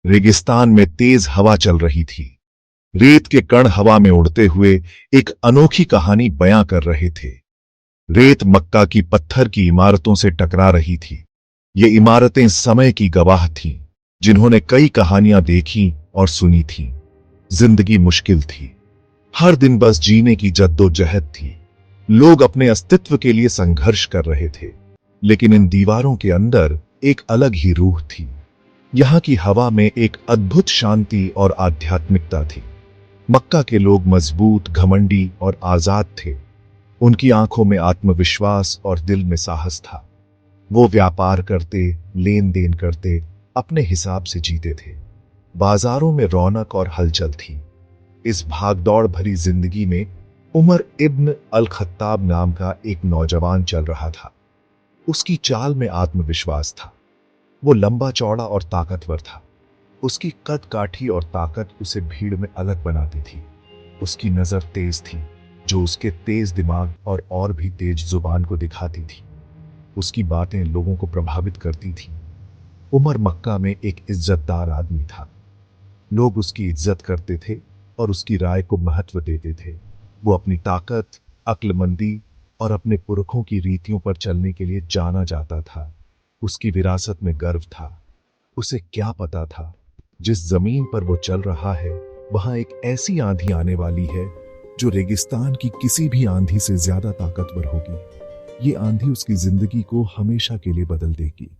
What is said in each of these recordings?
रेगिस्तान में तेज हवा चल रही थी। रेत के कण हवा में उड़ते हुए एक अनोखी कहानी बयां कर रहे थे। रेत मक्का की पत्थर की इमारतों से टकरा रही थी। ये इमारतें समय की गवाह थीं, जिन्होंने कई कहानियां देखी और सुनी थीं। जिंदगी मुश्किल थी। हर दिन बस जीने की जद्दोजहद थी। लोग अपने अस्तित्व के लिए संघर्ष कर रहे थे। लेकिन इन दीवारों के अंदर एक अलग ही रूह थी। यहां की हवा में एक अद्भुत शांति और आध्यात्मिकता थी। मक्का के लोग मजबूत, घमंडी और आजाद थे। उनकी आंखों में आत्मविश्वास और दिल में साहस था। वो व्यापार करते, लेन देन करते, अपने हिसाब से जीते थे। बाजारों में रौनक और हलचल थी। इस भागदौड़ भरी जिंदगी में उमर इब्न अल खत्ताब नाम का एक नौजवान चल रहा था। उसकी चाल में आत्मविश्वास था। वो लंबा चौड़ा और ताकतवर था। उसकी कद काठी और ताकत उसे भीड़ में अलग बनाती थी। उसकी नजर तेज थी, जो उसके तेज दिमाग और भी तेज जुबान को दिखाती थी। उसकी बातें लोगों को प्रभावित करती थी। उमर मक्का में एक इज्जतदार आदमी था। लोग उसकी इज्जत करते थे और उसकी राय को महत्व देते थे। वो अपनी ताकत, अक्लमंदी और अपने पुरखों की रीतियों पर चलने के लिए जाना जाता था। उसकी विरासत में गर्व था। उसे क्या पता था, जिस जमीन पर वो चल रहा है, वहां एक ऐसी आंधी आने वाली है जो रेगिस्तान की किसी भी आंधी से ज्यादा ताकतवर होगी। ये आंधी उसकी जिंदगी को हमेशा के लिए बदल देगी।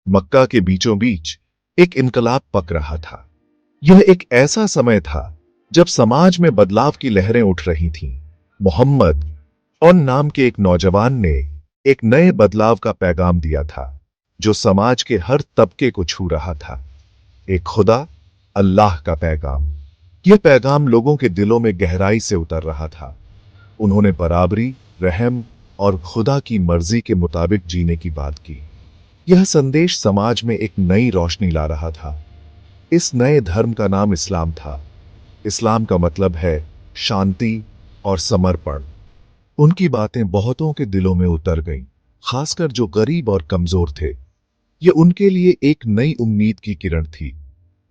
मक्का के बीचों बीच एक इनकलाब पक रहा था। यह एक ऐसा समय था जब समाज में बदलाव की लहरें उठ रही थीं। मोहम्मद और नाम के एक नौजवान ने एक नए बदलाव का पैगाम दिया था, जो समाज के हर तबके को छू रहा था। एक खुदा, अल्लाह का पैगाम। यह पैगाम लोगों के दिलों में गहराई से उतर रहा था। उन्होंने बराबरी, रहम और खुदा की मर्जी के मुताबिक जीने की बात की। यह संदेश समाज में एक नई रोशनी ला रहा था। इस नए धर्म का नाम इस्लाम था। इस्लाम का मतलब है शांति और समर्पण। उनकी बातें बहुतों के दिलों में उतर गईं, खासकर जो गरीब और कमजोर थे। यह उनके लिए एक नई उम्मीद की किरण थी।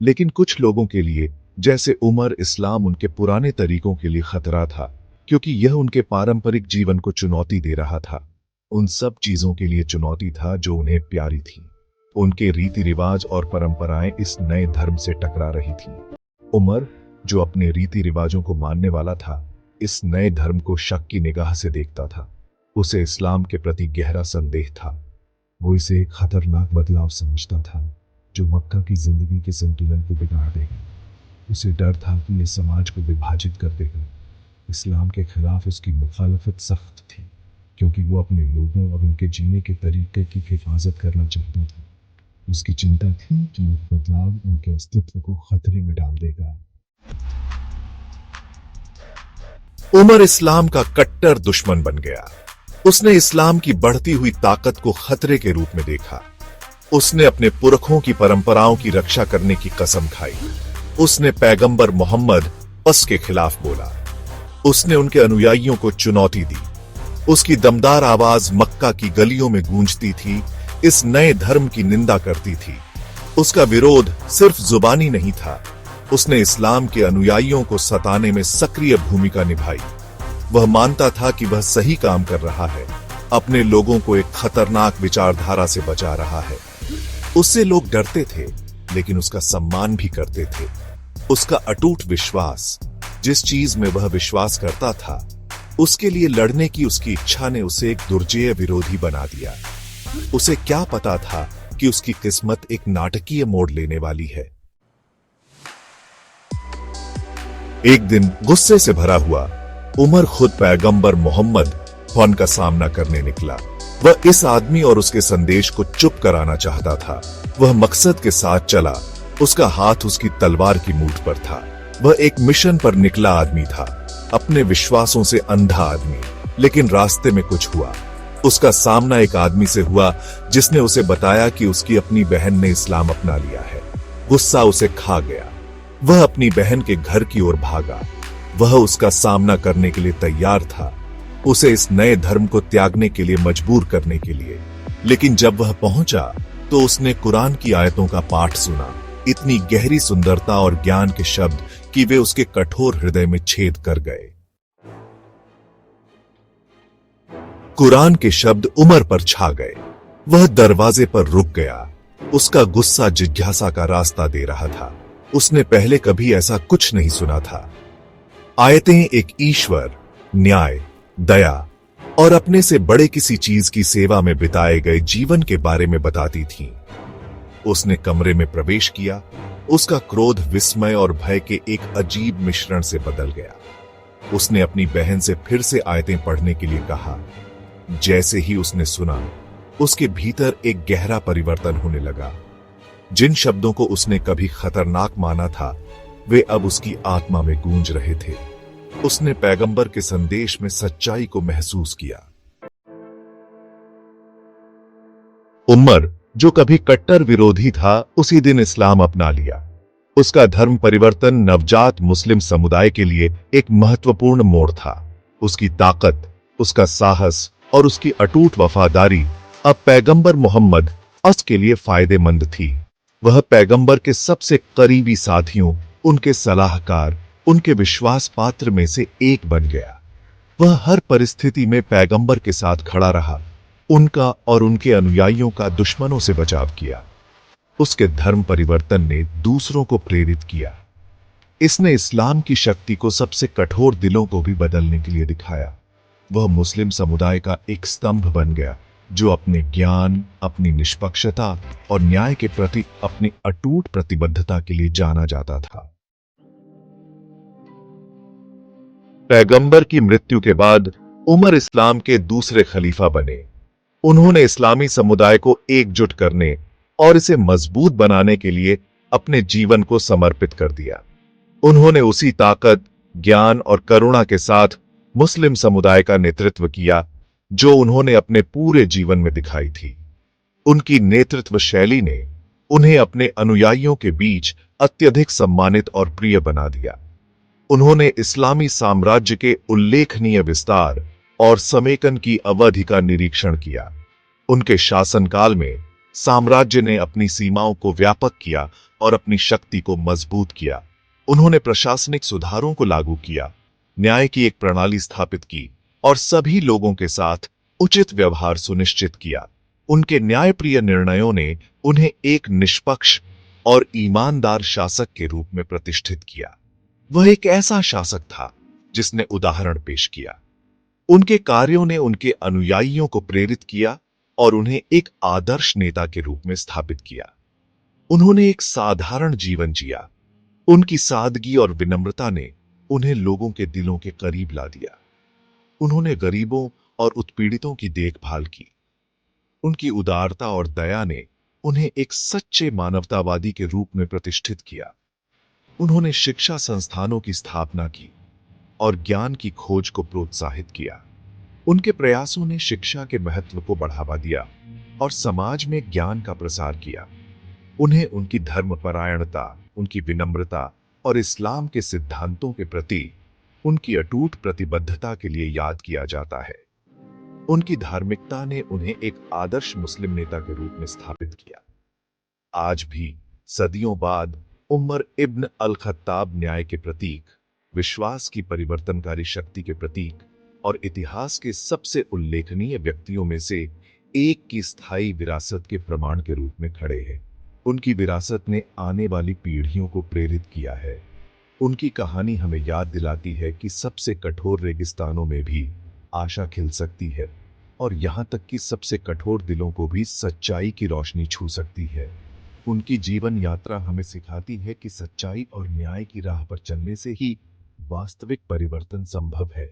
लेकिन कुछ लोगों के लिए, जैसे उमर, इस्लाम उनके पुराने तरीकों के लिए खतरा था, क्योंकि यह उनके पारंपरिक जीवन को चुनौती दे रहा था। उन सब चीजों के लिए चुनौती था जो उन्हें प्यारी थी। उनके रीति रिवाज और परंपराएं इस नए धर्म से टकरा रही थीं। उमर, जो अपने रीति रिवाजों को मानने वाला था, इस नए धर्म को शक की निगाह से देखता था। उसे इस्लाम के प्रति गहरा संदेह था। वो इसे एक खतरनाक बदलाव समझता था, जो मक्का की जिंदगी के संतुलन को बिगाड़ देगा। उसे डर था कि यह समाज को विभाजित कर देगा। इस्लाम के खिलाफ उसकी मुखालफत सख्त थी, क्योंकि वो अपने लोगों और उनके जीने के तरीके की हिफाजत करना चाहता था। उसकी चिंता थी कि बदलाव उनके अस्तित्व को खतरे में डाल देगा। उमर इस्लाम का कट्टर दुश्मन बन गया। उसने इस्लाम की बढ़ती हुई ताकत को खतरे के रूप में देखा। उसने अपने पुरखों की परंपराओं की रक्षा करने की कसम खाई। उसने पैगंबर मोहम्मद पस के खिलाफ बोला। उसने उनके अनुयायियों को चुनौती दी। उसकी दमदार आवाज मक्का की गलियों में गूंजती थी, इस नए धर्म की निंदा करती थी। उसका विरोध सिर्फ जुबानी नहीं था, उसने इस्लाम के अनुयायियों को सताने में सक्रिय भूमिका निभाई। वह मानता था कि वह सही काम कर रहा है, अपने लोगों को एक खतरनाक विचारधारा से बचा रहा है। उससे लोग डरते थे, लेकिन उसका सम्मान भी करते थे। उसका अटूट विश्वास, जिस चीज में वह विश्वास करता था, उसके लिए लड़ने की उसकी इच्छा ने उसे एक दुर्जेय विरोधी बना दिया। उसे क्या पता था कि उसकी किस्मत एक नाटकीय मोड़ लेने वाली है। एक दिन गुस्से से भरा हुआ उमर खुद पैगंबर मोहम्मद फौन का सामना करने निकला। वह इस आदमी और उसके संदेश को चुप कराना चाहता था। वह मकसद के साथ चला। उसका हाथ उसकी तलवार की मूठ पर था। वह एक मिशन पर निकला आदमी था, अपने विश्वासों से अंधा आदमी। लेकिन रास्ते में कुछ हुआ। उसका सामना एक आदमी से हुआ जिसने उसे बताया कि उसकी अपनी बहन ने इस्लाम अपना लिया है। गुस्सा उसे खा गया। वह अपनी बहन के घर की ओर भागा। वह उसका सामना करने के लिए तैयार था, उसे इस नए धर्म को त्यागने के लिए मजबूर करने के लिए। लेकिन जब वह पहुंचा तो उसने कुरान की आयतों का पाठ सुना। इतनी गहरी सुंदरता और ज्ञान के शब्द कि वे उसके कठोर हृदय में छेद कर गए। कुरान के शब्द उमर पर छा गए। वह दरवाजे पर रुक गया। उसका गुस्सा जिज्ञासा का रास्ता दे रहा था। उसने पहले कभी ऐसा कुछ नहीं सुना था। आयतें एक ईश्वर, न्याय, दया और अपने से बड़े किसी चीज की सेवा में बिताए गए जीवन के बारे में बताती थीं। उसने कमरे में प्रवेश किया। उसका क्रोध विस्मय और भय के एक अजीब मिश्रण से बदल गया। उसने अपनी बहन से फिर से आयतें पढ़ने के लिए कहा। जैसे ही उसने सुना, उसके भीतर एक गहरा परिवर्तन होने लगा। जिन शब्दों को उसने कभी खतरनाक माना था, वे अब उसकी आत्मा में गूंज रहे थे। उसने पैगंबर के संदेश में सच्चाई को महसूस किया। उमर, जो कभी कट्टर विरोधी था, उसी दिन इस्लाम अपना लिया। उसका धर्म परिवर्तन नवजात मुस्लिम समुदाय के लिए एक महत्वपूर्ण मोड़ था। उसकी ताकत, उसका साहस और उसकी अटूट वफादारी अब पैगंबर मोहम्मद अस के लिए फायदेमंद थी। वह पैगंबर के सबसे करीबी साथियों, उनके सलाहकार, उनके विश्वास पात्र में से एक बन गया। वह हर परिस्थिति में पैगंबर के साथ खड़ा रहा, उनका और उनके अनुयायियों का दुश्मनों से बचाव किया। उसके धर्म परिवर्तन ने दूसरों को प्रेरित किया। इसने इस्लाम की शक्ति को सबसे कठोर दिलों को भी बदलने के लिए दिखाया। वह मुस्लिम समुदाय का एक स्तंभ बन गया, जो अपने ज्ञान, अपनी निष्पक्षता और न्याय के प्रति अपनी अटूट प्रतिबद्धता के लिए जाना जाता था। पैगंबर की मृत्यु के बाद उमर इस्लाम के दूसरे खलीफा बने। उन्होंने इस्लामी समुदाय को एकजुट करने और इसे मजबूत बनाने के लिए अपने जीवन को समर्पित कर दिया। उन्होंने उसी ताकत, ज्ञान और करुणा के साथ मुस्लिम समुदाय का नेतृत्व किया जो उन्होंने अपने पूरे जीवन में दिखाई थी। उनकी नेतृत्व शैली ने उन्हें अपने अनुयायियों के बीच अत्यधिक सम्मानित और प्रिय बना दिया। उन्होंने इस्लामी साम्राज्य के उल्लेखनीय विस्तार और समेकन की अवधि का निरीक्षण किया। उनके शासनकाल में साम्राज्य ने अपनी सीमाओं को व्यापक किया और अपनी शक्ति को मजबूत किया। उन्होंने प्रशासनिक सुधारों को लागू किया, न्याय की एक प्रणाली स्थापित की और सभी लोगों के साथ उचित व्यवहार सुनिश्चित किया। उनके न्यायप्रिय निर्णयों ने उन्हें एक निष्पक्ष और ईमानदार शासक के रूप में प्रतिष्ठित किया। वह एक ऐसा शासक था जिसने उदाहरण पेश किया। उनके कार्यों ने उनके अनुयायियों को प्रेरित किया और उन्हें एक आदर्श नेता के रूप में स्थापित किया। उन्होंने एक साधारण जीवन जिया। उनकी सादगी और विनम्रता ने उन्हें लोगों के दिलों के करीब ला दिया। उन्होंने गरीबों और उत्पीड़ितों की देखभाल की। उनकी उदारता और दया ने उन्हें एक सच्चे मानवतावादी के रूप में प्रतिष्ठित किया। उन्होंने शिक्षा संस्थानों की स्थापना की और ज्ञान की खोज को प्रोत्साहित किया। उनके प्रयासों ने शिक्षा के महत्व को बढ़ावा दिया और समाज में ज्ञान का प्रसार किया। उन्हें उनकी धर्मपरायणता, उनकी विनम्रता और इस्लाम के सिद्धांतों के प्रति उनकी अटूट प्रतिबद्धता के लिए याद किया जाता है। उनकी धार्मिकता ने उन्हें एक आदर्श मुस्लिम नेता के रूप में स्थापित किया। आज भी, सदियों बाद, उमर इब्न अल खत्ताब न्याय के प्रतीक, विश्वास की परिवर्तनकारी शक्ति के प्रतीक और इतिहास के सबसे उल्लेखनीय व्यक्तियों में से एक की स्थायी विरासत के प्रमाण के रूप में खड़े हैं। उनकी विरासत ने आने वाली पीढ़ियों को प्रेरित किया है। उनकी कहानी हमें याद दिलाती है कि सबसे कठोर रेगिस्तानों में भी आशा खिल सकती है और यहाँ तक कि सबसे कठोर दिलों को भी सच्चाई की रोशनी छू सकती है। उनकी जीवन यात्रा हमें सिखाती है कि सच्चाई और न्याय की राह पर चलने से ही वास्तविक परिवर्तन संभव है।